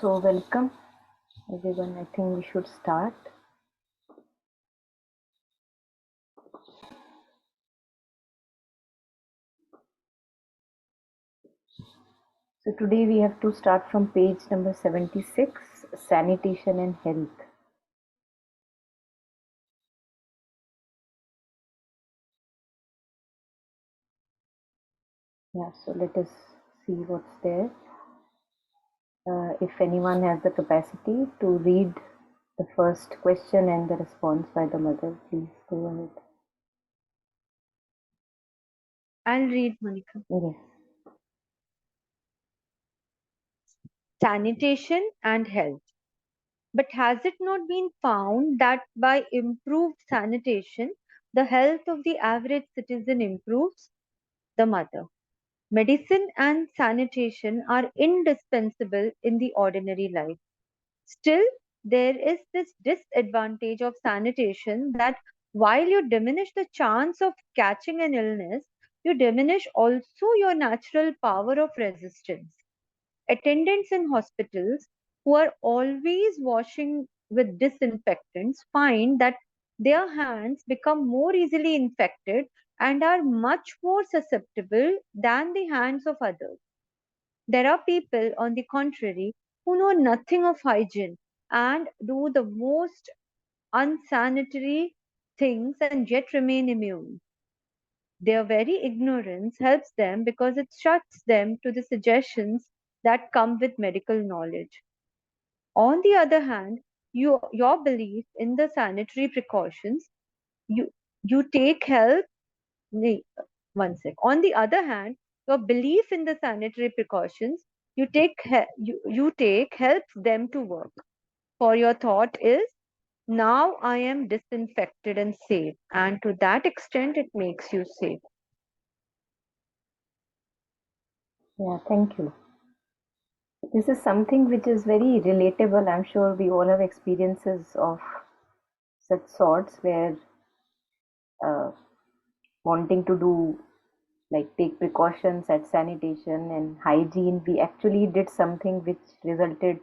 So welcome everyone. I think we should start. So today we have to start from page number 76, Sanitation and Health. Yeah, so let us see what's there. If anyone has the capacity to read the first question and the response by the mother, please go ahead. I'll read, Monica. Yes. Sanitation and health. But has it not been found that by improved sanitation, the health of the average citizen improves? The mother. Medicine and sanitation are indispensable in the ordinary life. Still, there is this disadvantage of sanitation that while you diminish the chance of catching an illness, you diminish also your natural power of resistance. Attendants in hospitals who are always washing with disinfectants find that their hands become more easily infected and are much more susceptible than the hands of others. There are people, on the contrary, who know nothing of hygiene and do the most unsanitary things and yet remain immune. Their very ignorance helps them because it shuts them to the suggestions that come with medical knowledge. On the other hand, your belief in the sanitary precautions, you, you take help. Nee, one sec. On the other hand, your belief in the sanitary precautions, you take helps them to work. For your thought is, now I am disinfected and safe, and to that extent, it makes you safe. Yeah, thank you. This is something which is very relatable. I'm sure we all have experiences of such sorts where uh, wanting to do like take precautions at sanitation and hygiene, we actually did something which resulted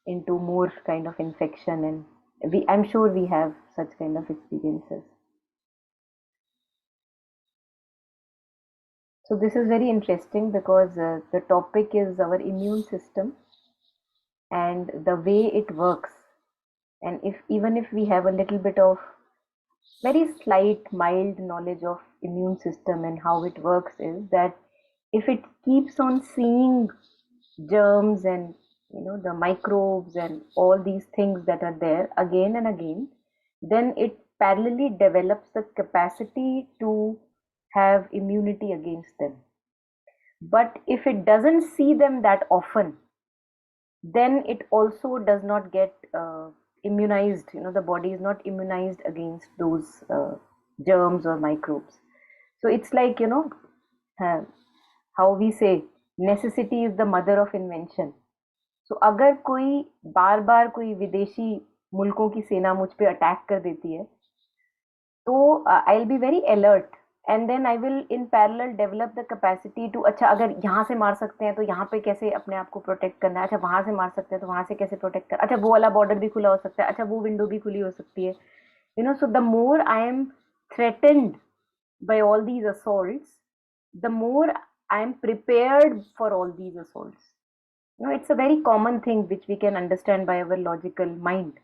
into more kind of infection, and I'm sure we have such kind of experiences. So this is very interesting because the topic is our immune system and the way it works. And if even if we have a little bit of very slight mild knowledge of immune system and how it works, is that if it keeps on seeing germs and the microbes and all these things that are there again and again, then it parallelly develops the capacity to have immunity against them. But if it doesn't see them that often, then it also does not get immunized. The body is not immunized against those germs or microbes. So it's like, uh, how we say, necessity is the mother of invention. So अगर कोई बार बार कोई विदेशी मुल्कों की सेना मुझ पे attack कर देती है, तो I will be very alert, and then I will in parallel develop the capacity to, अच्छा अगर यहाँ से मार सकते हैं तो यहाँ पे कैसे अपने आप को प्रोटेक्ट करना है, अच्छा वहां से मार सकते हैं तो वहां से कैसे प्रोटेक्ट कर, अच्छा वो वाला बॉर्डर भी खुला हो सकता है, अच्छा वो विंडो भी खुली हो सकती है. So the more I am threatened by all these assaults, the more I am prepared for all these assaults. It's a very common thing which we can understand by our logical mind.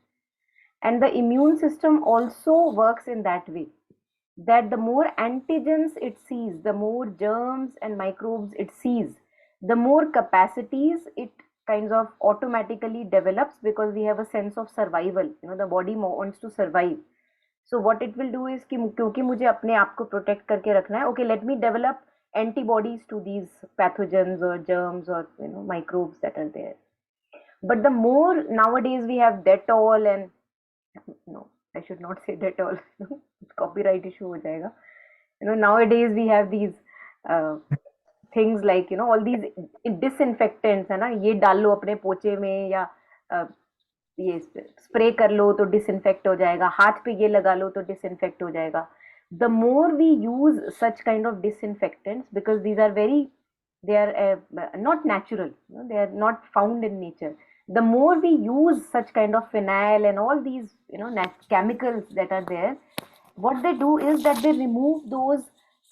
And the immune system also works in that way, that the more antigens it sees, the more germs and microbes it sees, the more capacities it kinds of automatically develops, because we have a sense of survival. The body wants to survive. So what it will do is कि क्योंकि मुझे अपने आप को protect करके रखना है, okay, let me develop antibodies to these pathogens or germs or microbes that are there. But the more nowadays we have Dettol and, no, I should not say Dettol, copyright issue हो जाएगा. Nowadays we have these uh, things like all these disinfectants, है ना, ये डाल लो अपने पोचे में, या ये स्प्रे कर लो तो डिसइंफेक्ट हो जाएगा, हाथ पे ये लगा लो तो डिसइंफेक्ट हो जाएगा. The more we use such kind of disinfectants, because these are very, they are not natural, they are not found in nature. The more we use such kind of phenyl and all these, chemicals that are there, what they do is that they remove those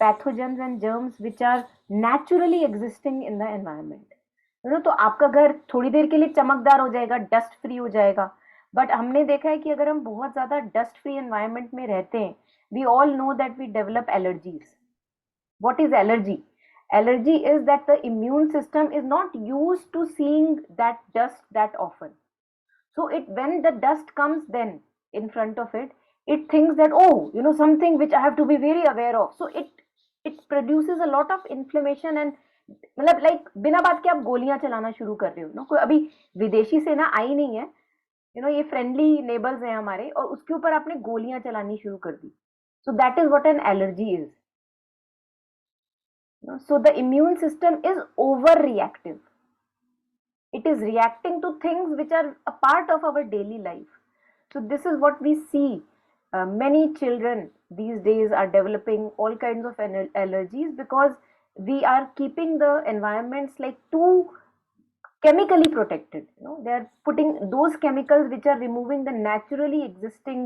pathogens and germs which are naturally existing in the environment. तो आपका घर थोड़ी देर के लिए चमकदार हो जाएगा, dust free हो जाएगा, बट हमने देखा है कि अगर हम बहुत ज्यादा डस्ट फ्री एनवायरनमेंट में रहते हैं, we all know that we develop allergies. What is allergy? Allergy is that the immune system is not used to seeing that dust that often. So it, when the dust comes then in front of it, it thinks that, oh, something which I have to be very aware of. So it produces a lot of inflammation and, मतलब like बिना बात के आप गोलियां चलाना शुरू कर रहे हो ना. कोई अभी विदेशी सेना आई नहीं है, ये फ्रेंडली नेबर्स हैं हमारे, और उसके ऊपर आपने गोलियां चलानी शुरू कर दी. So that is what an allergy is. So the immune system is overreactive. It is reacting to things which are a part of our daily life. So this is what we see. Many children these days are developing all kinds of allergies because we are keeping the environments like too chemically protected. They are putting those chemicals which are removing the naturally existing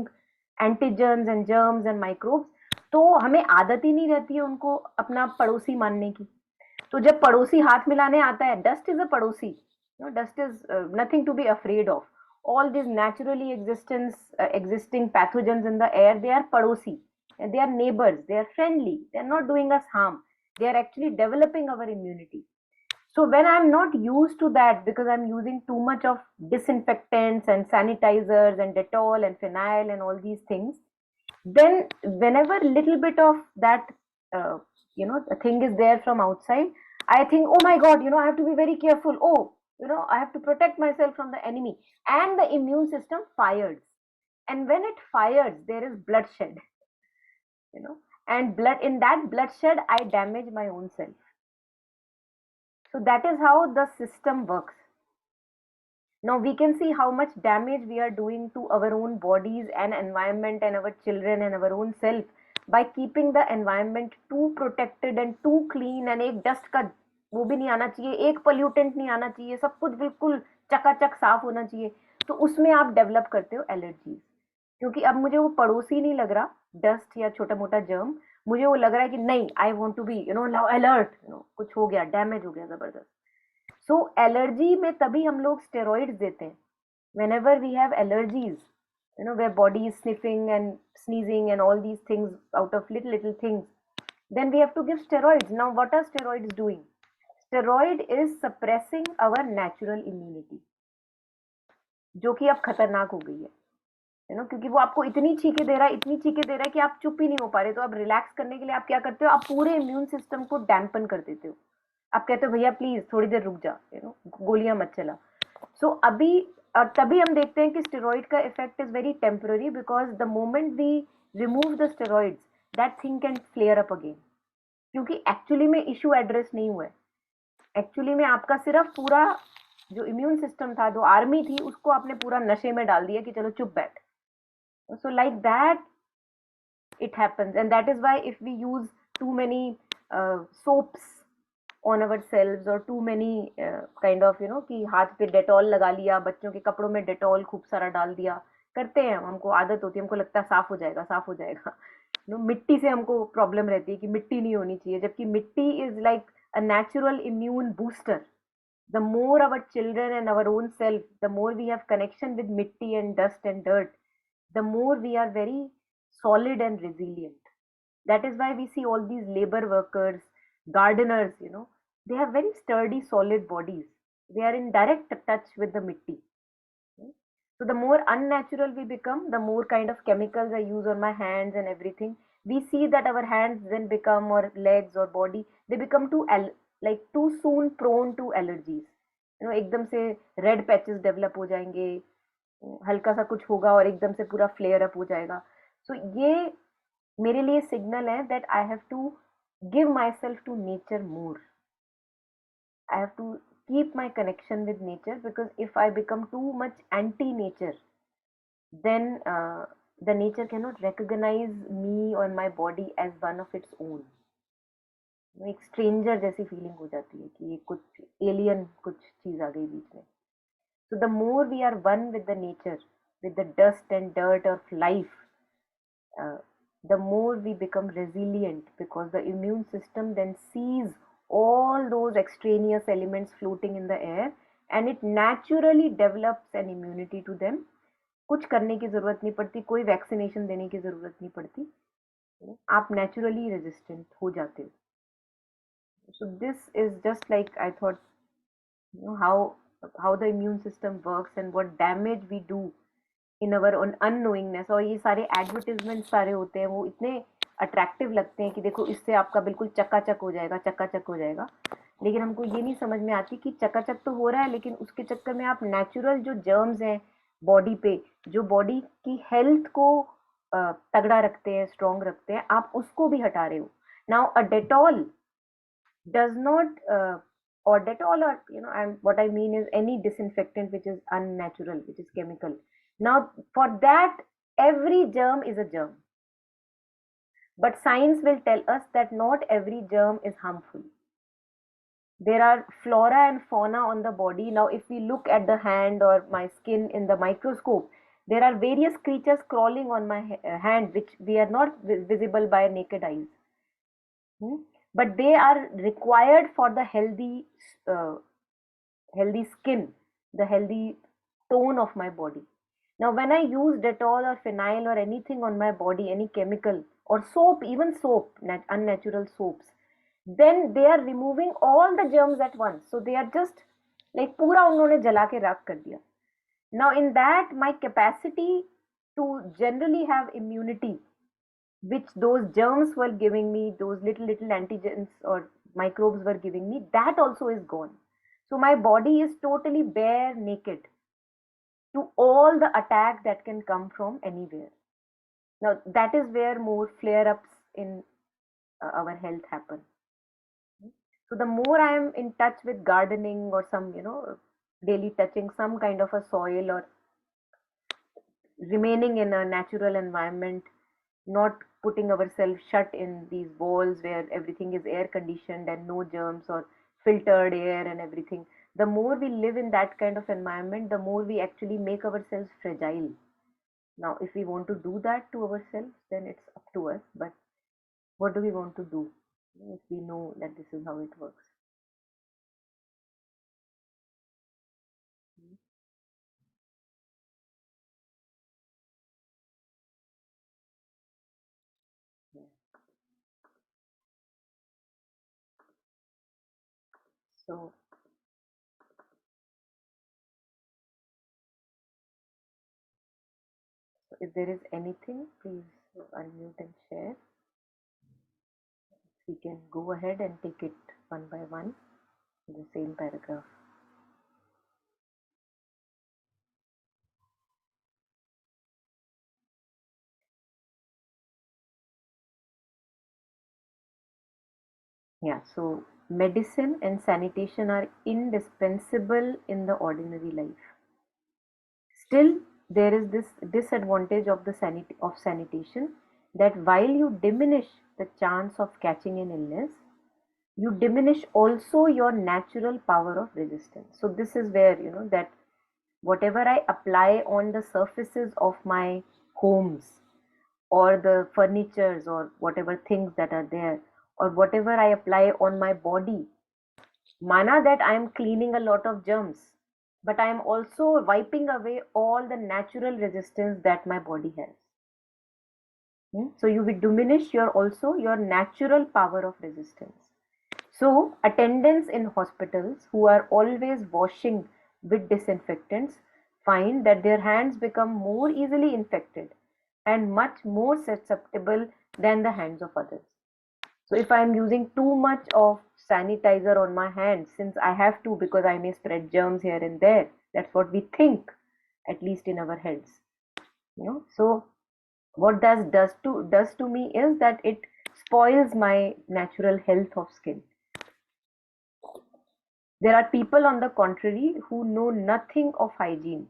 antigens and germs and microbes. तो हमें आदत ही नहीं रहती है उनको अपना पड़ोसी मानने की. तो जब पड़ोसी हाथ मिलाने आता है, डस्ट इज अ पड़ोसी. Dust is nothing to be afraid of. All these naturally existing pathogens in the air, they are padosi. They are neighbors. They are friendly. They are not doing us harm. They are actually developing our immunity. So when I'm not used to that because I'm using too much of disinfectants and sanitizers and Dettol and phenyl and all these things, then whenever little bit of that, uh, the thing is there from outside, I think, oh my God, I have to be very careful. Oh, I have to protect myself from the enemy. And the immune system fires. And when it fires, there is bloodshed, you know, and blood, in that bloodshed, I damage my own self. So that is how the system works. Now we can see how much damage we are doing to our own bodies and environment and our children and our own self by keeping the environment too protected and too clean, and एक dust का वो भी नहीं आना चाहिए, एक pollutant नहीं आना चाहिए, सब कुछ बिल्कुल चकाचक साफ होना चाहिए. तो उसमें आप डेवलप करते हो एलर्जीज, क्योंकि अब मुझे वो पड़ोसी नहीं लग रहा, डस्ट या छोटा मोटा जर्म. मुझे वो लग रहा है कि नहीं, I want to be alert, कुछ हो गया, डैमेज हो गया जबरदस्त. सो एलर्जी में तभी हम लोग स्टेरॉइड्स देते हैं. whenever we have allergies, where body is sniffing and sneezing and all these things out of little things, then we have to give steroids. Now what are steroids doing? Steroid is suppressing our natural immunity, जो कि अब खतरनाक हो गई है. क्योंकि वो आपको इतनी चीखें दे रहा है, इतनी चीखें दे रहा है कि आप चुप ही नहीं हो पा रहे. तो अब रिलैक्स करने के लिए आप क्या करते हो, आप पूरे इम्यून सिस्टम को डैम्पन कर देते हो. आप कहते हो भैया प्लीज थोड़ी देर रुक जा, गोलियां मत चला. सो अभी और तभी हम देखते हैं कि स्टेरॉइड का effect is very temporary, because the moment we remove the steroids, that thing can flare up again. क्योंकि एक्चुअली में इशू एड्रेस नहीं हुआ है. एक्चुअली में आपका सिर्फ पूरा जो इम्यून सिस्टम था, जो आर्मी थी, उसको आपने पूरा नशे में डाल दिया कि चलो चुप बैठ. So like that it happens, and that is why if we use too many soaps on ourselves or too many kind of कि हाथ पे डेटॉल लगा लिया, बच्चों के कपड़ों में डेटॉल खूब सारा डाल दिया, करते हैं हमको आदत होती है, हमको लगता है साफ हो जाएगा, साफ हो जाएगा. मिट्टी से हमको प्रॉब्लम रहती है कि मिट्टी नहीं होनी चाहिए, जबकि मिट्टी is like a natural immune booster. The more our children and our own self, the more we have connection with mitti and dust and dirt, the more we are very solid and resilient. That is why we see all these labor workers, gardeners, they have very sturdy, solid bodies. They are in direct touch with the mitti. So the more unnatural we become, the more kind of chemicals I use on my hands and everything. We see that our hands then become, or legs or body, they become like too soon prone to allergies. एकदम से red patches develop हो जाएंगे, हल्का सा कुछ होगा और एकदम से पूरा फ्लेयर अप हो जाएगा. सो ये मेरे लिए सिग्नल है that I have to give myself to nature more. I have to keep my connection with nature, because if I become too much anti nature, then the nature cannot recognize me or my body as one of its own. एक stranger जैसी feeling हो जाती है कि ये कुछ alien कुछ चीज आ गई बीच में. So the more we are one with the nature, with the dust and dirt of life, uh, the more we become resilient, because the immune system then sees all those extraneous elements floating in the air, and it naturally develops an immunity to them. कुछ करने की जरूरत नहीं पड़ती, कोई vaccination देने की जरूरत नहीं पड़ती, आप नेचुरली रेजिस्टेंट हो जाते हो. So this is just like, I thought, how the immune system works and what damage we do इन अवर अननोइंगनेस. और ये सारे एडवर्टीजमेंट सारे होते हैं, वो इतने अट्रैक्टिव लगते हैं कि देखो इससे आपका बिल्कुल चकाचक हो जाएगा, चकाचक हो जाएगा. लेकिन हमको ये नहीं समझ में आती कि चकाचक तो हो रहा है, लेकिन उसके चक्कर में आप नेचुरल जो जर्म्स हैं बॉडी पे, जो बॉडी की हेल्थ को तगड़ा रखते हैं, स्ट्रॉन्ग रखते हैं, आप उसको भी हटा रहे हो. Now a Dettol does not or Dettol, or what I mean is any disinfectant which is unnatural, which is chemical. Now for that, every germ is a germ, but science will tell us that not every germ is harmful. There are flora and fauna on the body. Now if we look at the hand or my skin in the microscope, there are various creatures crawling on my hand which we are not visible by naked eyes. But they are required for the uh, healthy skin, the healthy tone of my body. Now, when I use Dettol or phenyl or anything on my body, any chemical or soap, even soap, unnatural soaps, then they are removing all the germs at once. So they are just like पूरा उन्होंने जला के राख कर दिया. Now, in that, my capacity to generally have immunity, which those germs were giving me, those little antigens or microbes were giving me, that also is gone. So my body is totally bare, naked to all the attack that can come from anywhere. Now that is where more flare ups in our health happen. So the more I am in touch with gardening or some, daily touching some kind of a soil, or remaining in a natural environment, not putting ourselves shut in these walls where everything is air conditioned and no germs or filtered air and everything. The more we live in that kind of environment, the more we actually make ourselves fragile. Now, if we want to do that to ourselves, then it's up to us. But what do we want to do if we know that this is how it works? Yeah. So, if there is anything, please unmute and share. We can go ahead and take it one by one in the same paragraph. Yeah, so medicine and sanitation are indispensable in the ordinary life. Still, there is this disadvantage of sanitation, that while you diminish the chance of catching an illness, you diminish also your natural power of resistance. So this is where that whatever I apply on the surfaces of my homes, or the furnitures, or whatever things that are there, or whatever I apply on my body, mana that I am cleaning a lot of germs, but I am also wiping away all the natural resistance that my body has. So you will diminish your natural power of resistance. So attendants in hospitals who are always washing with disinfectants find that their hands become more easily infected and much more susceptible than the hands of others. So if I am using too much of sanitizer on my hands, since I have to, because I may spread germs here and there, that's what we think, at least in our heads. So what does to me is that it spoils my natural health of skin. There are people, on the contrary, who know nothing of hygiene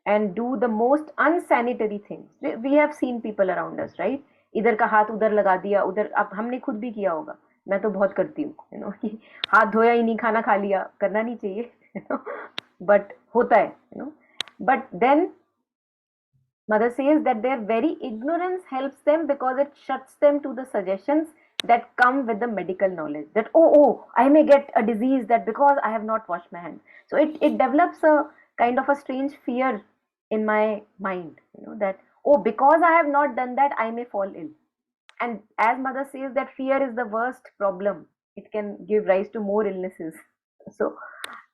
and do the most unsanitary things. We have seen people around us, right? इधर का हाथ उधर लगा दिया, उधर. अब हमने खुद भी किया होगा. मैं तो बहुत करती हूँ, कि हाथ धोया ही नहीं, खाना खा लिया. करना नहीं चाहिए. but hota hai, but then mother says that their very ignorance helps them because it shuts them to the suggestions that come with the medical knowledge, that oh, I may get a disease that because I have not washed my hands. So it develops a kind of a strange fear in my mind, that oh, because I have not done that, I may fall ill. And as mother says that fear is the worst problem, it can give rise to more illnesses. So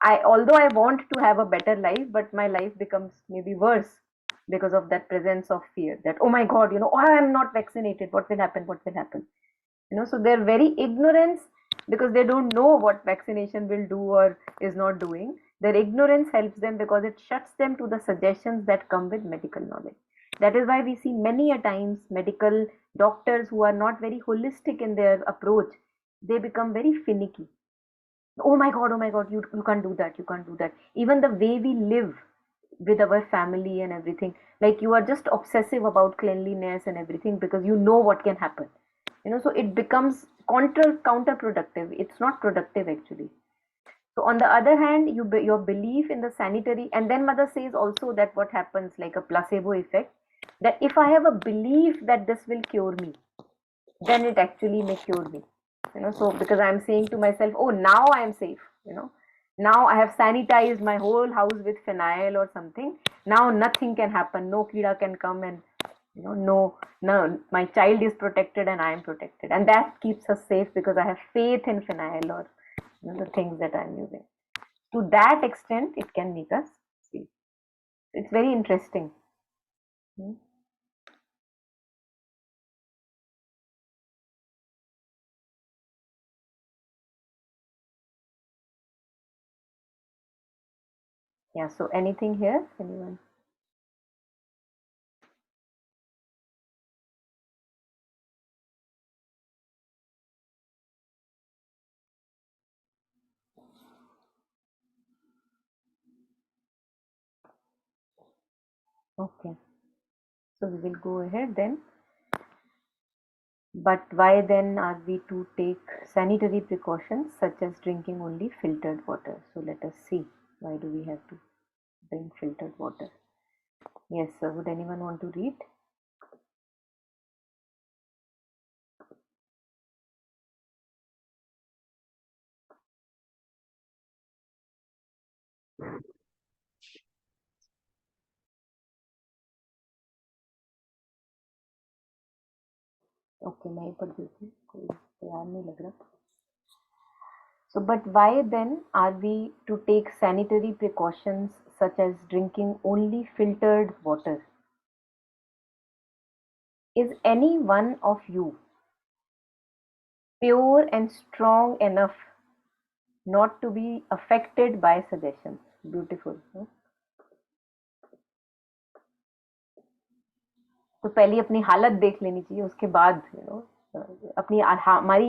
I, although I want to have a better life, but my life becomes maybe worse because of that presence of fear, that oh my god, oh, I am not vaccinated, what will happen, what will happen. So their very ignorance, because they don't know what vaccination will do or is not doing, their ignorance helps them because it shuts them to the suggestions that come with medical knowledge. That is why we see many a times medical doctors who are not very holistic in their approach, they become very finicky. Oh my god, you can't do that, you can't do that. Even the way we live with our family and everything, like you are just obsessive about cleanliness and everything because you know what can happen. So it becomes counterproductive, it's not productive actually. So on the other hand, your belief in the sanitary, and then mother says also that what happens like a placebo effect, that if I have a belief that this will cure me, then it actually may cure me. So because I'm saying to myself, oh, now I am safe, now I have sanitized my whole house with phenyl or something, now nothing can happen, no kida can come, and no, my child is protected and I am protected, and that keeps us safe because I have faith in phenyl or the things that I'm using. To that extent it can make us safe. It's very interesting. Hmm. Yeah, so anything here, anyone? Okay, so we will go ahead then. But why then are we to take sanitary precautions such as drinking only filtered water? So let us see, why do we have to drink filtered water? Yes, sir. Would anyone want to read? Okay, मैं ही पढ़ देती हूँ, कोई तैयार नहीं लग रहा. So, but why then are we to take sanitary precautions such as drinking only filtered water? Is any one of you pure and strong enough not to be affected by suggestions? Beautiful. No? तो पहले अपनी हालत देख लेनी चाहिए, उसके बाद अपनी हमारी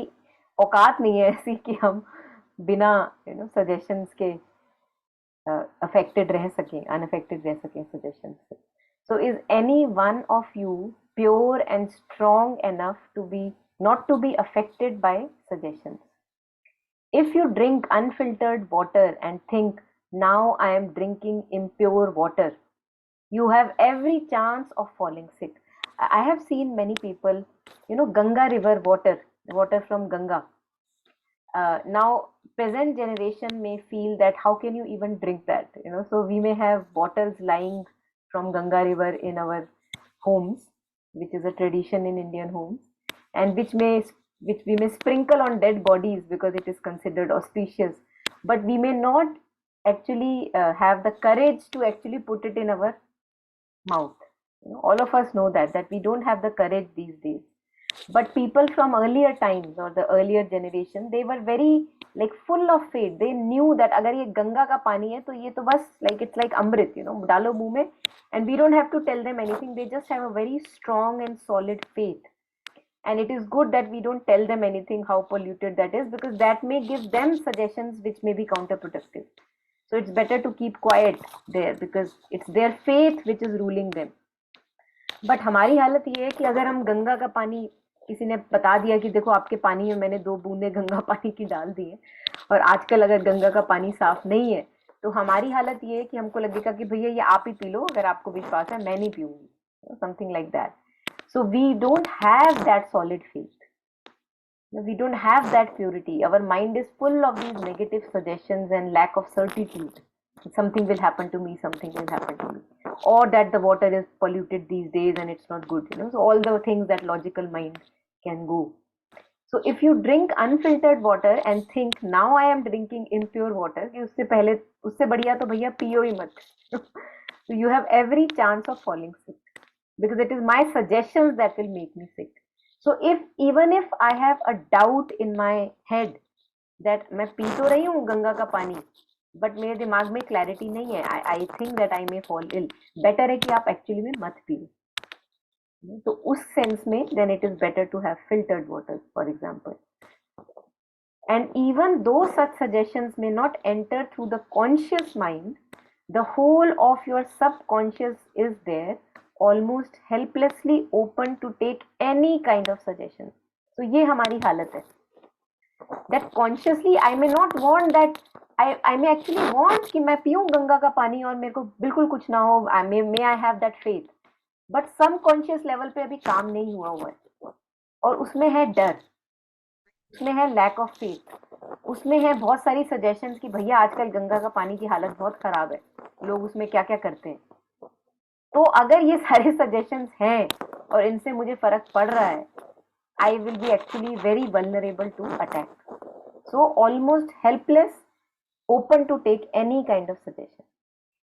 औकात नहीं है ऐसी कि हम बिना सजेशंस के अफेक्टेड रह सकें, अनअफेक्टेड रह सकें सजेशन से. So is any one of you pure and strong enough to be not to be affected by suggestions? If you drink unfiltered water and think, now I am drinking impure water, you have every chance of falling sick. I have seen many people, Ganga river water from Ganga. Now present generation may feel that how can you even drink that, so we may have bottles lying from Ganga river in our homes, which is a tradition in Indian homes, and which we may sprinkle on dead bodies because it is considered auspicious, but we may not actually have the courage to actually put it in our mouth. All of us know that we don't have the courage these days. But people from earlier times or the earlier generation, they were very like full of faith. They knew that अगर ये गंगा का पानी है तो ये तो बस like it's like अमृत, डालो मुंह में, and we don't have to tell them anything. They just have a very strong and solid faith. And it is good that we don't tell them anything how polluted that is, because that may give them suggestions which may be counterproductive. So it's better to keep quiet there because it's their faith which is ruling them. But हमारी हालत ये है कि अगर हम गंगा का पानी, किसी ने बता दिया कि देखो आपके पानी में मैंने 2 बूंदे गंगा पानी की डाल दी है, और आजकल अगर गंगा का पानी साफ नहीं है तो हमारी हालत ये है कि हमको लगेगा कि भैया ये आप ही पी लो, अगर आपको विश्वास है, मैं नहीं पीऊंगी, something like that. So we don't have that solid faith, we don't have that purity. Our mind is full of these negative suggestions and lack of certitude. Something will happen to me, something will happen to me, or that the water is polluted these days and it's not good, so all the things that logical mind can go. So if you drink unfiltered water and think now I am drinking impure water, कि उससे पहले, उससे बढ़िया तो भैया पियो ही मत. So you have every chance of falling sick, because it is my suggestions that will make me sick. So if even if I have a doubt in my head that मैं पी तो रही हूँ गंगा का पानी, but मेरे दिमाग में clarity नहीं है, I think that I may fall ill, better है कि आप एक्चुअली में मत पियो. तो उस सेंस में then it is better to have filtered water for example. And even though such suggestions may not enter through the conscious mind, the whole of your subconscious is there, almost helplessly open to take any kind of suggestion. So ये हमारी हालत है. That consciously I may not want that, I may actually want कि मैं पीऊँ गंगा का पानी और मेरे को बिल्कुल कुछ ना हो, may I have that faith. But subconscious level पे अभी काम नहीं हुआ है, और उसमें है डर, उसमें है लैक ऑफ फेथ, उसमें है बहुत सारी सजेशंस कि भैया आजकल गंगा का पानी की हालत बहुत खराब है, लोग उसमें क्या क्या करते हैं. तो अगर ये सारे सजेशंस हैं और इनसे मुझे फर्क पड़ रहा है, I will be actually very vulnerable to attack. So almost helpless, open to take any kind of suggestion.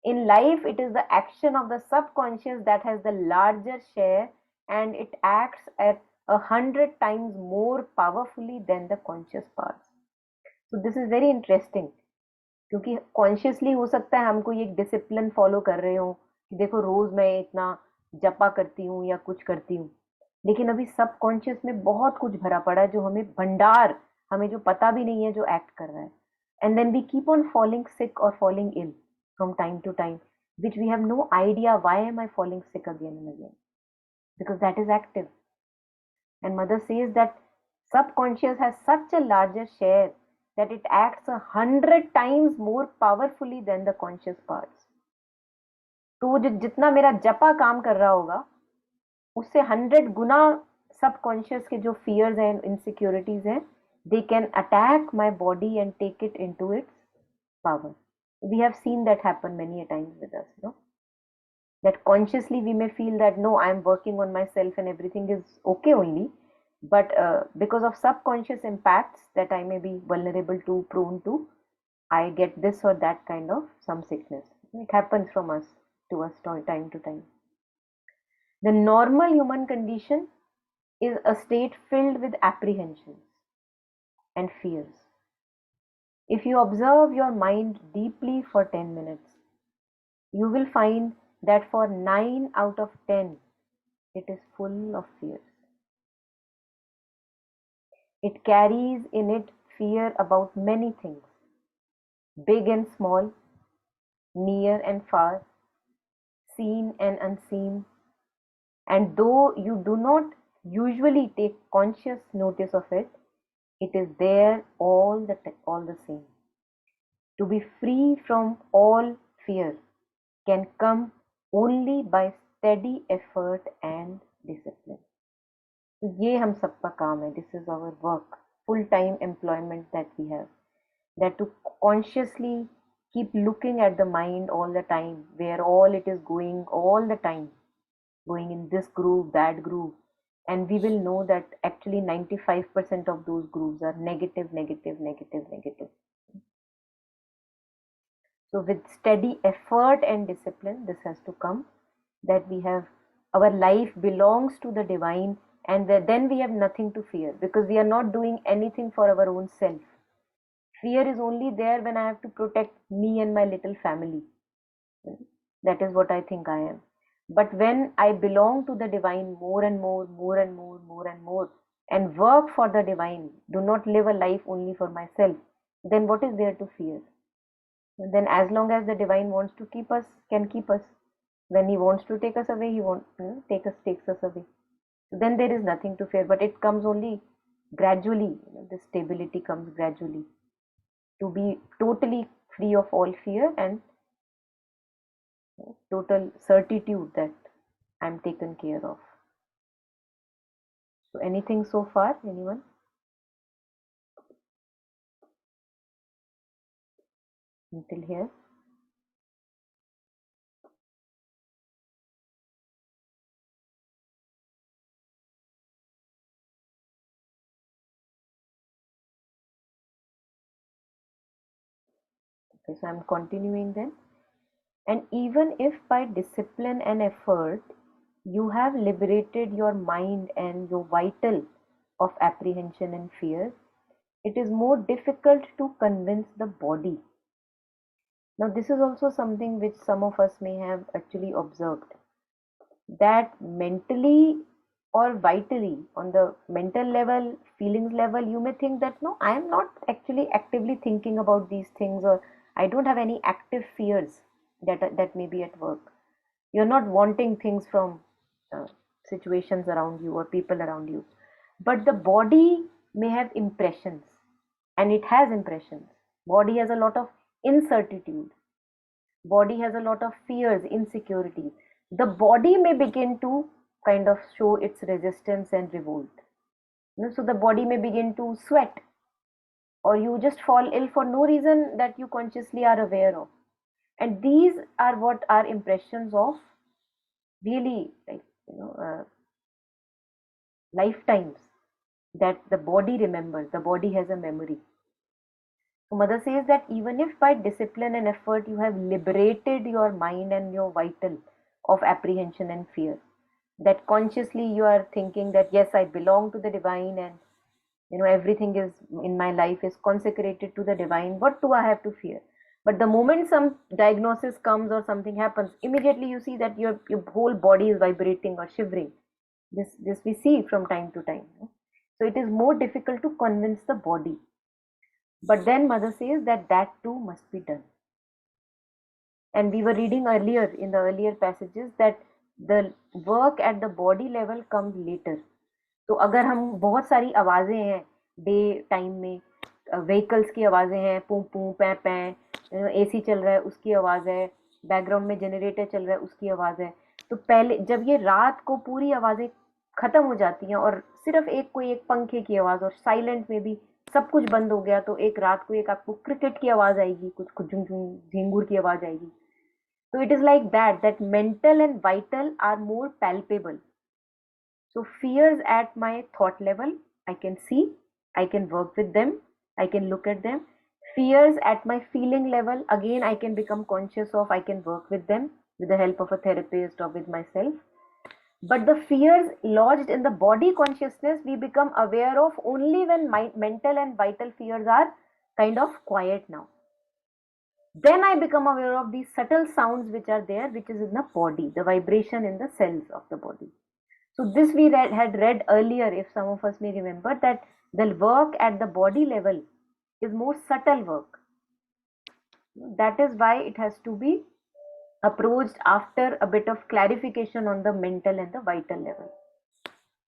In life, it is the action of the subconscious that has the larger share, and it acts at 100 times more powerfully than the conscious parts. So this is very interesting, क्योंकि consciously हो सकता है हमको ये discipline follow कर रहे हो कि देखो रोज मैं इतना जपा करती हूँ या कुछ करती हूँ, लेकिन अभी सबकॉन्शियस में बहुत कुछ भरा पड़ा है जो हमें भंडार, हमें जो पता भी नहीं है, जो एक्ट कर रहा है. And then we keep on falling sick और falling ill from time to time, which we have no idea why am I falling sick again and again, because that is active. And mother says that subconscious has such a larger share that it acts 100 times more powerfully than the conscious parts. तो जो जितना मेरा जपा काम कर रहा होगा, उससे 100 गुना सबकॉन्शियस के जो फियर्स हैं, इनसिक्योरिटीज हैं, they can attack my body and take it into its power. We have seen that happen many a times with us, no? That consciously we may feel that no, I am working on myself and everything is okay only, but because of subconscious impacts that I may be vulnerable to, prone to, I get this or that kind of some sickness. It happens from us to us time to time. The normal human condition is a state filled with apprehensions and fears. If you observe your mind deeply for 10 minutes, you will find that for 9 out of 10, it is full of fears. It carries in it fear about many things, big and small, near and far, seen and unseen. And though you do not usually take conscious notice of it, it is there all the same. To be free from all fear can come only by steady effort and discipline. तो ये हम सबका काम है. This is our work, full-time employment that we have. That to consciously keep looking at the mind all the time, where all it is going all the time, going in this groove, that groove, and we will know that actually 95% of those grooves are negative, negative, negative, negative. So with steady effort and discipline, this has to come, that we have, our life belongs to the divine, and then we have nothing to fear, because we are not doing anything for our own self. Fear is only there when I have to protect me and my little family. That is what I think I am. But when I belong to the divine more and more, more and more, more and more, and work for the divine, do not live a life only for myself, then what is there to fear? Then as long as the divine wants to keep us, can keep us. When he wants to take us away, he won't takes us away. So then there is nothing to fear, but it comes only gradually. The stability comes gradually. To be totally free of all fear and total certitude that I'm taken care of. So anything so far, anyone? Until here? Okay, so I'm continuing then. And even if by discipline and effort you have liberated your mind and your vital of apprehension and fear, it is more difficult to convince the body. Now, this is also something which some of us may have actually observed, that mentally or vitally, on the mental level, feelings level, you may think that no, I am not actually actively thinking about these things, or I don't have any active fears that may be at work. You're not wanting things from uh, situations around you or people around you, but the body may have impressions, and it has impressions. Body has a lot of incertitude, body has a lot of fears, insecurities. The body may begin to kind of show its resistance and revolt. So the body may begin to sweat, or you just fall ill for no reason that you consciously are aware of. And these are what are impressions of really, like, lifetimes, that the body remembers. The body has a memory. So mother says that even if by discipline and effort you have liberated your mind and your vital of apprehension and fear, that consciously you are thinking that yes, I belong to the divine, and everything is in my life is consecrated to the divine, what do I have to fear? But the moment some diagnosis comes or something happens, immediately you see that your whole body is vibrating or shivering. This we see from time to time. So it is more difficult to convince the body. But then mother says that that too must be done. And we were reading earlier in the earlier passages that the work at the body level comes later. तो अगर हम बहुत सारी आवाज़ें हैं day time में, vehicles की आवाज़ें हैं, पू पू पै पै, एसी चल रहा है उसकी आवाज़ है, बैकग्राउंड में जनरेटर चल रहा है उसकी आवाज़ है, तो पहले जब ये रात को पूरी आवाज़ें ख़त्म हो जाती हैं और सिर्फ एक कोई एक पंखे की आवाज़ और साइलेंट में भी सब कुछ बंद हो गया, तो एक रात को एक आपको क्रिकेट की आवाज़ आएगी, कुछ कुछ झिंगुर की आवाज़ आएगी. So it is like that mental and vital are more palpable. So fears at my thought level, I can see, I can work with them, I can look at them. Fears at my feeling level, again I can become conscious of, I can work with them with the help of a therapist or with myself. But the fears lodged in the body consciousness, we become aware of only when my mental and vital fears are kind of quiet now. Then I become aware of these subtle sounds which are there, which is in the body, the vibration in the cells of the body. So this we had read earlier, if some of us may remember, that the work at the body level is more subtle work. That is why it has to be approached after a bit of clarification on the mental and the vital level.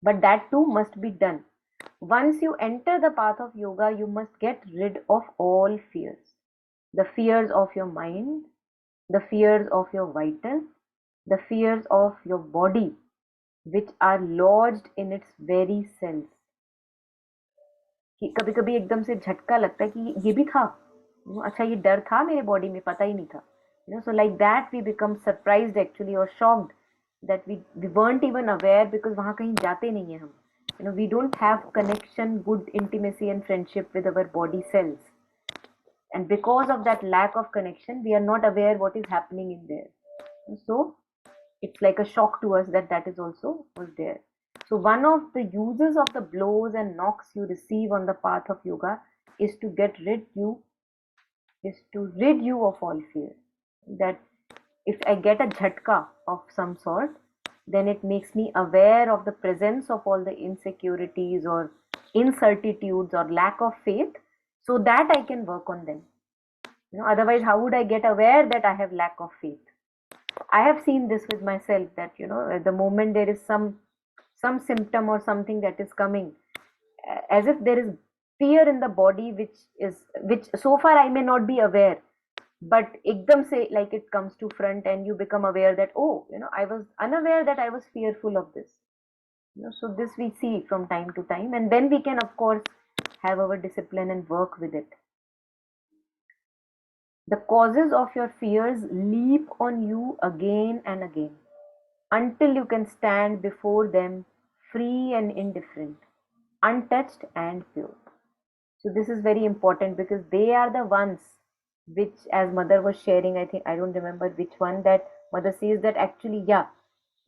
But that too must be done. Once you enter the path of yoga, you must get rid of all fears. The fears of your mind, the fears of your vital, the fears of your body, which are lodged in its very cells. कि कभी कभी एकदम से झटका लगता है कि ये भी था, अच्छा ये डर था मेरे बॉडी में, पता ही नहीं था. So like that we become surprised actually or shocked that we weren't even aware, because वहाँ कहीं जाते नहीं है हम. We don't have connection, good intimacy and friendship with our body cells, and because of that lack of connection we are not aware what is happening in there. So it's like a shock to us that that is also was there. So one of the uses of the blows and knocks you receive on the path of yoga is to rid you of all fear. That if I get a jhatka of some sort, then it makes me aware of the presence of all the insecurities or incertitudes or lack of faith, so that I can work on them. Otherwise, how would I get aware that I have lack of faith? I have seen this with myself, that at the moment there is some symptom or something that is coming, as if there is fear in the body, which so far I may not be aware, but ekdam say like it comes to front and you become aware that, oh, I was unaware that I was fearful of this. So this we see from time to time, and then we can of course have our discipline and work with it. The causes of your fears leap on you again and again until you can stand before them free and indifferent, untouched and pure. So this is very important because they are the ones which, as mother was sharing, I think I don't remember which one, that mother says that actually, yeah,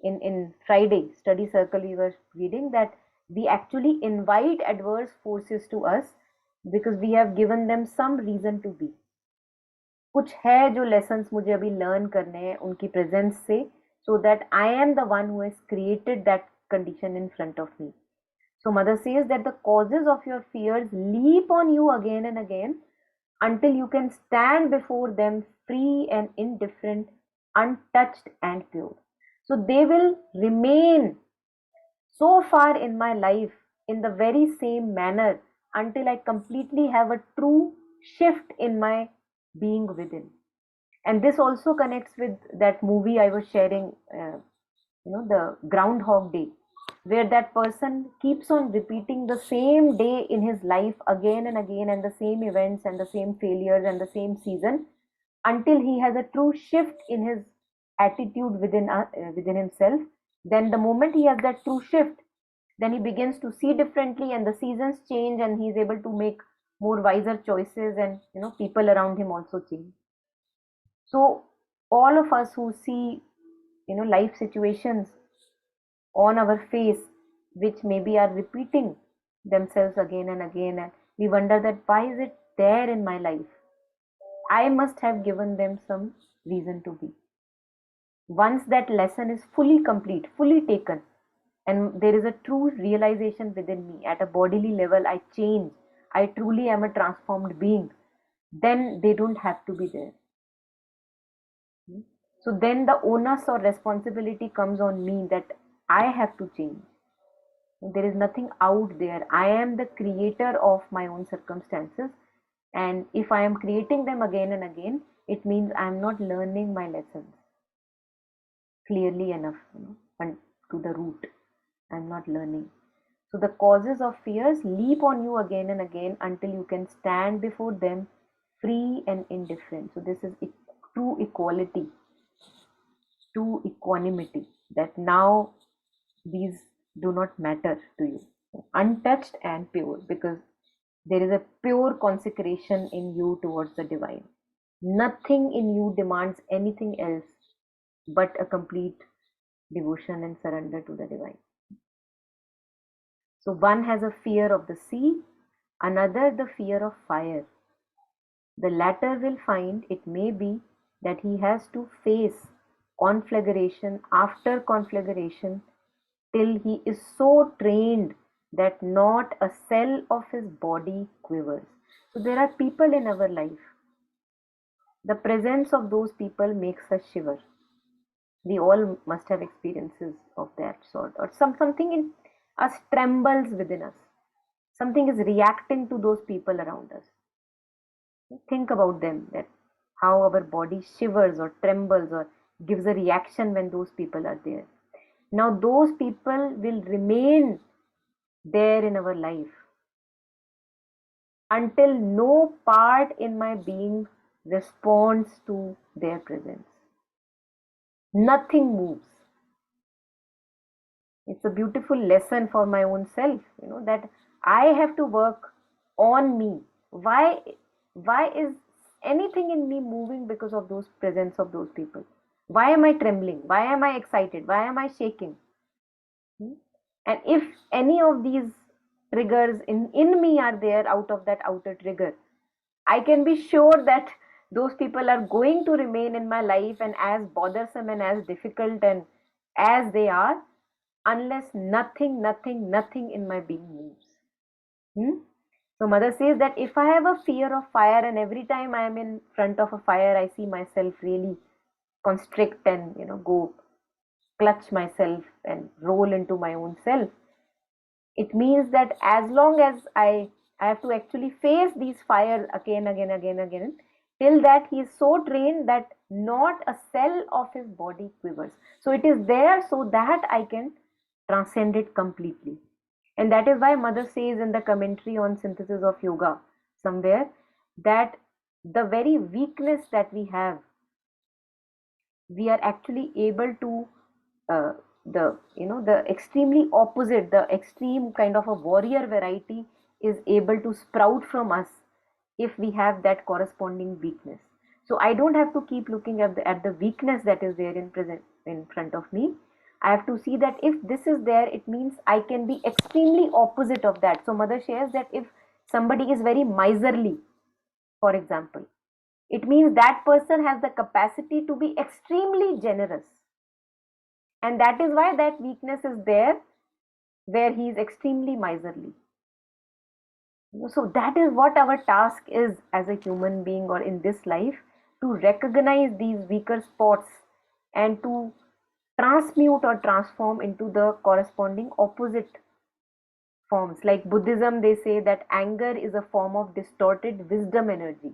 in Friday study circle we were reading that we actually invite adverse forces to us because we have given them some reason to be. कुछ है जो lessons मुझे अभी learn करने हैं उनकी presence से, so that I am the one who has created that condition in front of me. So mother says that the causes of your fears leap on you again and again until you can stand before them free and indifferent, untouched and pure. So they will remain so far in my life in the very same manner until I completely have a true shift in my being within. And this also connects with that movie I was sharing, the Groundhog Day, where that person keeps on repeating the same day in his life again and again, and the same events and the same failures and the same season until he has a true shift in his attitude within himself. Then the moment he has that true shift, then he begins to see differently and the seasons change and he is able to make more wiser choices, and people around him also change. So all of us who see life situations on our face which maybe are repeating themselves again and again, and we wonder that why is it there in my life? I must have given them some reason to be. Once that lesson is fully complete, fully taken, and there is a true realization within me at a bodily level, I change, I truly am a transformed being, then they don't have to be there. So then the onus or responsibility comes on me that I have to change. There is nothing out there. I am the creator of my own circumstances. And if I am creating them again and again, it means I am not learning my lessons clearly enough, and to the root. I am not learning. So the causes of fears leap on you again and again until you can stand before them free and indifferent. So this is true equality, true equanimity, that now these do not matter to you. Untouched and pure, because there is a pure consecration in you towards the divine. Nothing in you demands anything else but a complete devotion and surrender to the divine. So one has a fear of the sea, another the fear of fire. The latter will find it may be that he has to face conflagration after conflagration till he is so trained that not a cell of his body quivers. So there are people in our life. The presence of those people makes us shiver. We all must have experiences of that sort, or something in us trembles within us. Something is reacting to those people around us. Think about them, that how our body shivers or trembles or gives a reaction when those people are there. Now those people will remain there in our life until no part in my being responds to their presence. Nothing moves. It's a beautiful lesson for my own self, that I have to work on me. Why is anything in me moving because of those presence of those people? Why am I trembling? Why am I excited? Why am I shaking? Hmm? And if any of these triggers in me are there out of that outer trigger, I can be sure that those people are going to remain in my life, and as bothersome and as difficult and as they are, unless nothing in my being moves. Hmm? So mother says that if I have a fear of fire and every time I am in front of a fire, I see myself really constrict and go clutch myself and roll into my own self, it means that as long as I have to actually face these fires again, till that he is so trained that not a cell of his body quivers. So it is there so that I can transcend it completely. And that is why Mother says in the commentary on synthesis of yoga somewhere that the very weakness that we have, we are actually able to uh, the extremely opposite, the extreme kind of a warrior variety is able to sprout from us if we have that corresponding weakness. So I don't have to keep looking at the weakness that is there in present in front of me. I have to see that if this is there, it means I can be extremely opposite of that. So Mother shares that if somebody is very miserly, for example, it means that person has the capacity to be extremely generous. And that is why that weakness is there where he is extremely miserly. So that is what our task is as a human being or in this life, to recognize these weaker spots and to transmute or transform into the corresponding opposite forms. Like Buddhism, they say that anger is a form of distorted wisdom energy.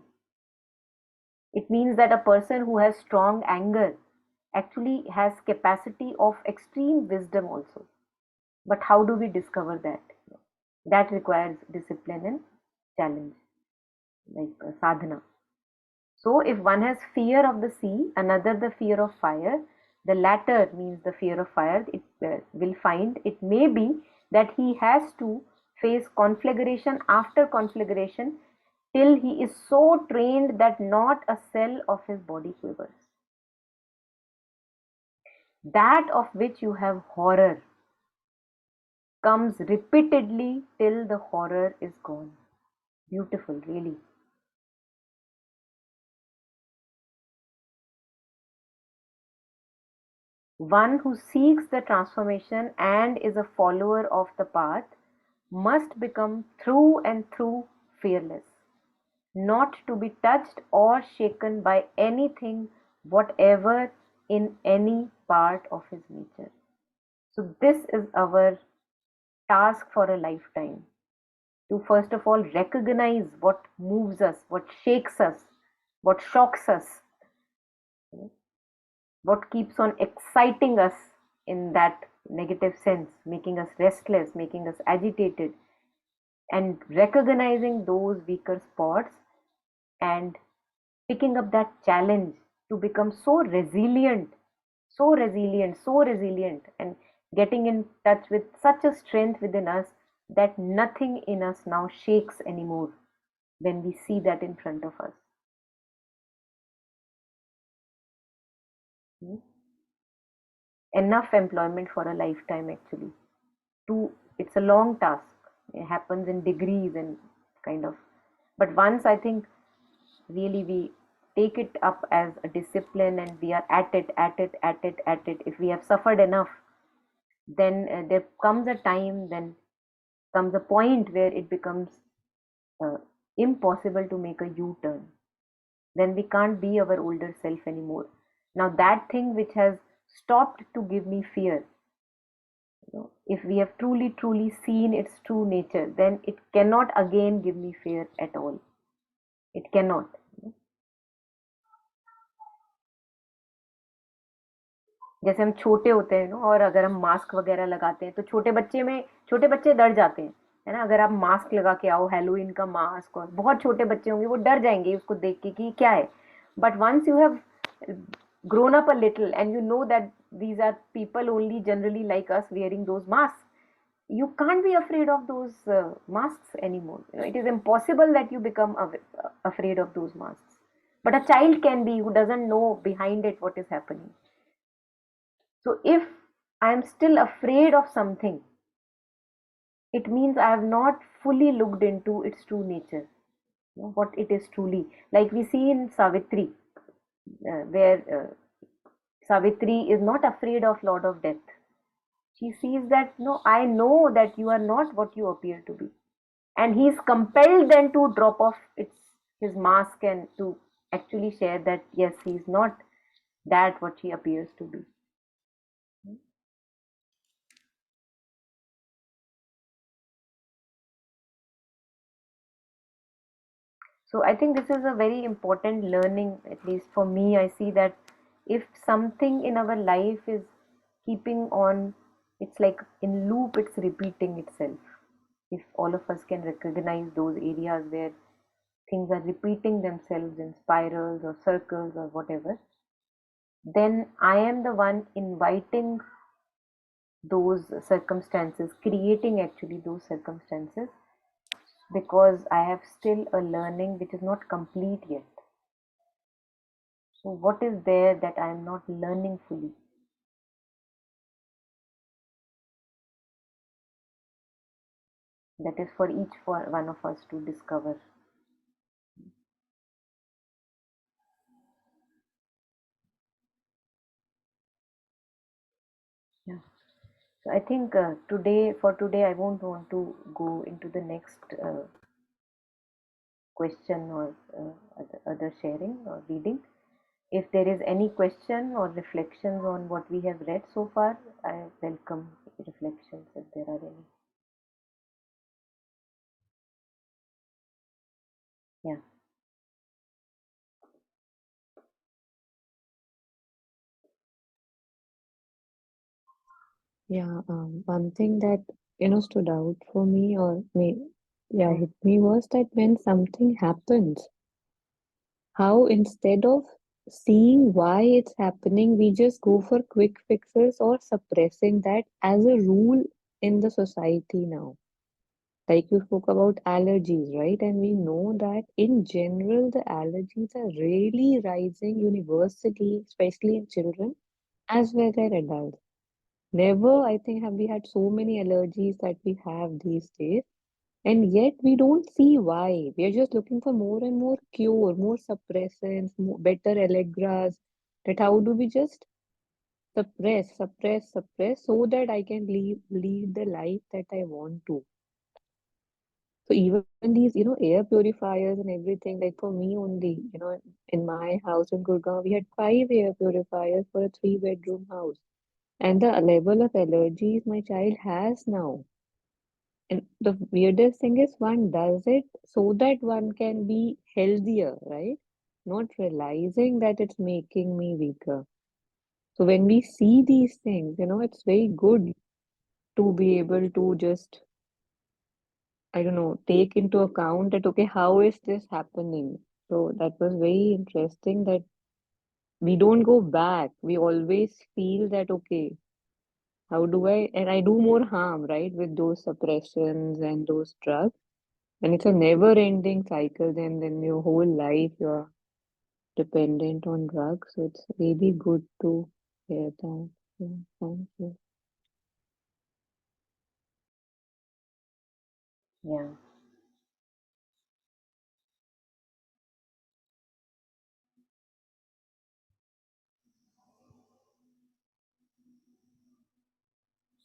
It means that a person who has strong anger actually has capacity of extreme wisdom also. But how do we discover that? That requires discipline and challenge, like sadhana. So if one has fear of the sea, another the fear of fire, the latter means the fear of fire, it will find it may be that he has to face conflagration after conflagration till he is so trained that not a cell of his body quivers. That of which you have horror comes repeatedly till the horror is gone. Beautiful, really. One who seeks the transformation and is a follower of the path must become through and through fearless, not to be touched or shaken by anything whatever in any part of his nature. So, this is our task for a lifetime, to first of all recognize what moves us, what shakes us, what shocks us, what keeps on exciting us in that negative sense, making us restless, making us agitated, and recognizing those weaker spots and picking up that challenge to become so resilient, so resilient, so resilient, and getting in touch with such a strength within us that nothing in us now shakes anymore when we see that in front of us. Hmm? Enough employment for a lifetime, actually. To It's a long task. It happens in degrees and kind of. But once I think really we take it up as a discipline and we are at it, at it, at it, at it. If we have suffered enough, then there comes a time, then comes a point where it becomes uh, impossible to make a U-turn. Then we can't be our older self anymore. Now that thing which has stopped to give me fear, if we have truly, truly seen its true nature, then it cannot again give me fear at all. It cannot. जैसे हम छोटे होते हैं ना, और अगर हम mask वगैरह लगाते हैं तो छोटे बच्चे डर जाते हैं, है ना? अगर आप मास्क लगा के आओ, हेलोइन का मास्क, और बहुत छोटे बच्चे होंगे वो डर जाएंगे उसको देख के कि क्या है. But once you have grown up a little and you know that these are people only generally like us wearing those masks, you can't be afraid of those masks anymore. It is impossible that you become afraid of those masks. But a child can be, who doesn't know behind it what is happening. So if I am still afraid of something, it means I have not fully looked into its true nature, what it is truly. Like we see in Savitri, where Savitri is not afraid of Lord of Death. She sees that, no, I know that you are not what you appear to be. And he is compelled then to drop off his mask and to actually share that, yes, he is not that what he appears to be. So I think this is a very important learning, at least for me. I see that if something in our life is keeping on, it's like in loop, it's repeating itself. If all of us can recognize those areas where things are repeating themselves in spirals or circles or whatever, then I am the one inviting those circumstances, creating actually those circumstances, because I have still a learning which is not complete yet. So, what is there that I am not learning fully? That is for each one of us to discover. Yeah. So, I think for today, I won't want to go into the next question or other sharing or reading. If there is any question or reflections on what we have read so far, I welcome reflections if there are any. Yeah, Yeah, one thing that stood out for me or yeah, with me was that when something happens, how instead of seeing why it's happening, we just go for quick fixes or suppressing that as a rule in the society now. Like you spoke about allergies, right? And we know that in general, the allergies are really rising universally, especially in children as well as adults. Never, I think, have we had so many allergies that we have these days. And yet we don't see why. We are just looking for more and more cure, more suppressants, better allegras. That how do we just suppress so that I can lead the life that I want to. So even these, air purifiers and everything, like for me only, in my house in Gurgaon, we had 5 air purifiers for a 3-bedroom house. And the level of allergies my child has now. And the weirdest thing is one does it so that one can be healthier, right? Not realizing that it's making me weaker. So when we see these things, it's very good to be able to just, I don't know, take into account that, okay, how is this happening? So that was very interesting that we don't go back. We always feel that, okay, how do and I do more harm, right, with those suppressions and those drugs. And it's a never-ending cycle, then your whole life you're dependent on drugs. So it's really good to hear that. Yeah, thank you. yeah,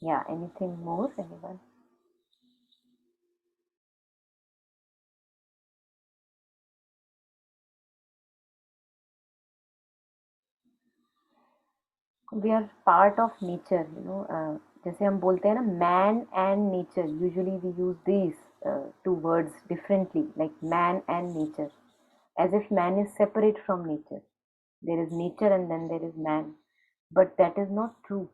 yeah. Anything more, anyone? We are part of nature, जैसे हम बोलते हैं ना, man and nature. Usually we use these two words differently, like man and nature, as if man is separate from nature. There is nature and then there is man, but that is not true.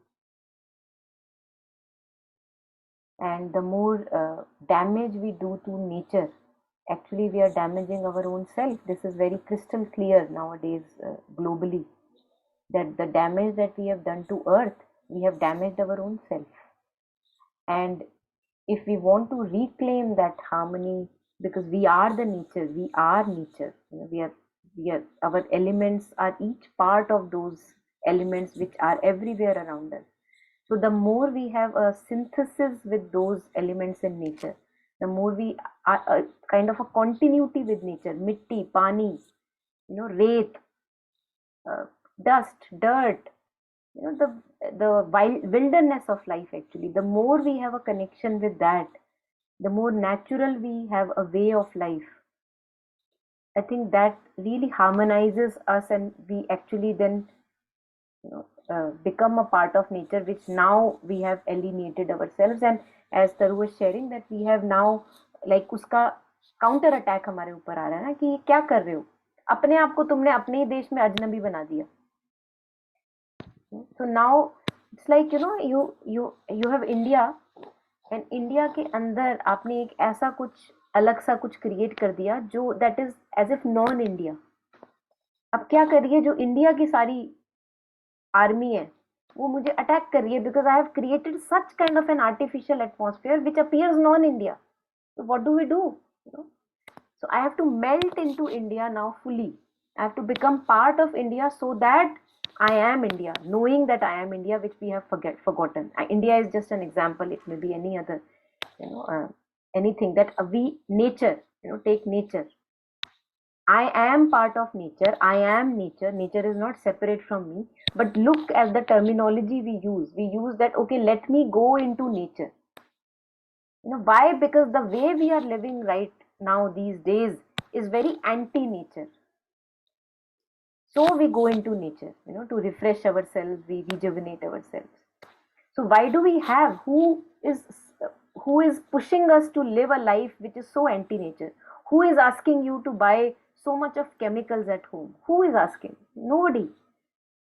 And the more damage we do to nature, actually we are damaging our own self. This is very crystal clear nowadays, globally, that the damage that we have done to earth, we have damaged our own self. And if we want to reclaim that harmony, because we are the nature, we are nature, we are our elements are each part of those elements which are everywhere around us. So the more we have a synthesis with those elements in nature, the more we are a kind of a continuity with nature. Mitti, pani, rate, uh, dust, dirt, the wilderness of life. Actually, the more we have a connection with that, the more natural we have a way of life. I think that really harmonizes us, and we actually then become a part of nature, which now we have alienated ourselves. And as Taru was sharing, that we have now, like, uska counter attack हमारे ऊपर आ रहा है ना कि ये क्या कर रहे हो, अपने आप को तुमने अपने ही देश में अजनबी बना दिया. So now it's like you have India, and India के अंदर आपने एक ऐसा कुछ अलग सा कुछ क्रिएट कर दिया जो that is as if non India. अब क्या कर रही है जो इंडिया की सारी आर्मी है, वो मुझे अटैक कर रही है because I have created such kind of an artificial atmosphere which appears non India. So what do we do? So I have to melt into India now fully. I have to become part of India so that I am India, knowing that I am India, which we have forgotten. India is just an example. It may be any other, you know, anything that we nature. Take nature. I am part of nature. I am nature. Nature is not separate from me. But look at the terminology we use. We use that, okay, let me go into nature. Why? Because the way we are living right now these days is very anti nature. So we go into nature, to refresh ourselves, we rejuvenate ourselves. So why do we have who is pushing us to live a life which is so anti nature? Who is asking you to buy so much of chemicals at home? Who is asking? Nobody.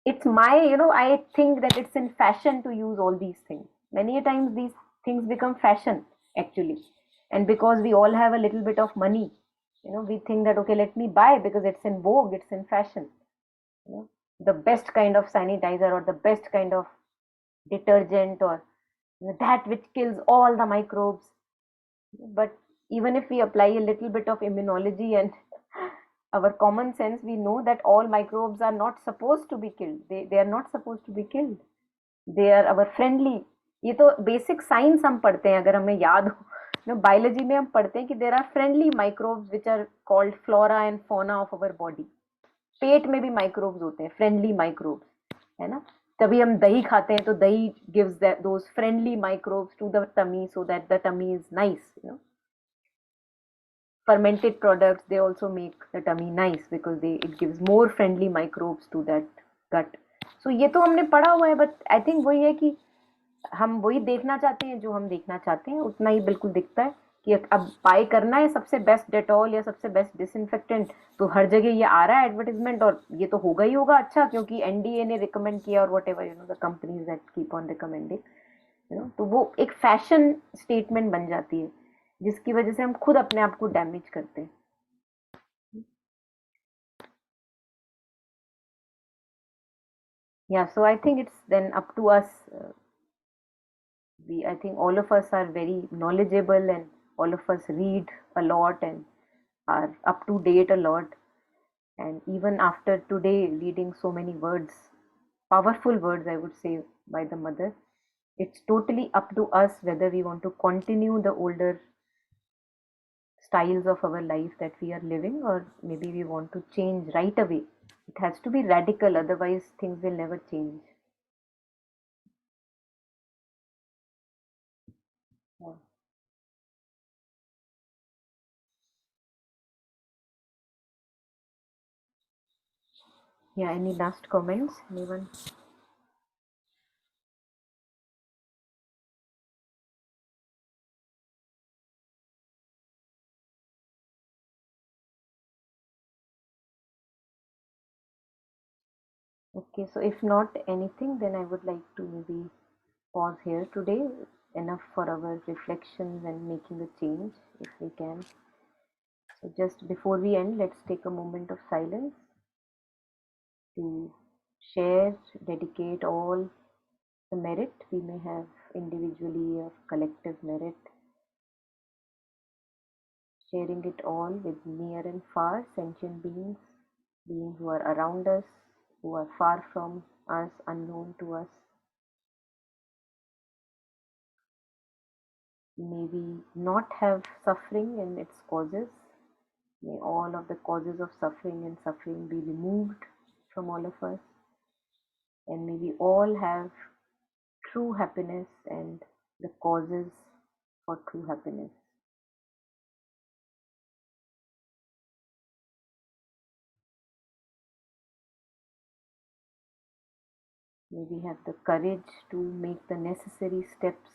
It's I think that it's in fashion to use all these things. Many a times these things become fashion actually. And because we all have a little bit of money, we think that, okay, let me buy because it's in vogue, it's in fashion. you know, the best kind of sanitizer or the best kind of detergent or that which kills all the microbes. But even if we apply a little bit of immunology and our common sense, we know that all microbes are not supposed to be killed. They are not supposed to be killed. They are our friendly. ये तो basic science हम पढ़ते हैं, अगर हमें याद हो biology में हम पढ़ते हैं कि there are friendly microbes which are called flora and fauna of our body. पेट में भी माइक्रोब्स होते हैं, फ्रेंडली माइक्रोब्स, है ना. तभी हम दही खाते हैं तो dahi gives those friendly microbes to the tummy so that the tummy is nice. Fermented products, they also make the tummy nice because it gives more friendly microbes to that gut. So ये तो हमने पढ़ा हुआ है, but I think वही है कि हम वही देखना चाहते हैं जो हम देखना चाहते हैं, उतना ही बिल्कुल दिखता है कि अब बाय करना है सबसे बेस्ट डेटॉल या सबसे बेस्ट डिसइंफेक्टेंट, तो हर जगह ये आ रहा है एडवर्टीजमेंट, और ये तो होगा ही होगा अच्छा क्योंकि एनडीए ने रिकमेंड किया और what ever the companies that keep on recommending, तो वो एक फैशन स्टेटमेंट बन जाती है जिसकी वजह से हम खुद अपने आप को डैमेज करते हैं. Yeah, so I think it's then up to us. I think all of us are very knowledgeable and all of us read a lot and are up to date a lot. And even after today reading so many words, powerful words, I would say, by the mother, it's totally up to us whether we want to continue the older styles of our life that we are living, or maybe we want to change right away. It has to be radical, otherwise things will never change. Yeah. Yeah, any last comments, anyone? Okay, so if not anything, then I would like to maybe pause here today. Enough for our reflections and making a change if we can. So, just before we end, let's take a moment of silence to share, dedicate all the merit we may have individually or collective merit, sharing it all with near and far sentient beings, beings who are around us, who are far from us, unknown to us. May we not have suffering and its causes. May all of the causes of suffering be removed from all of us. And may we all have true happiness and the causes for true happiness. May we have the courage to make the necessary steps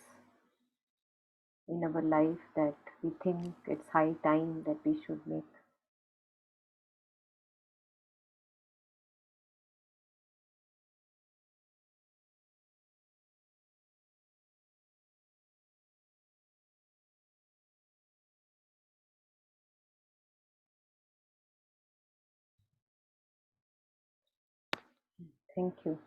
in our life that we think it's high time that we should make. Thank you.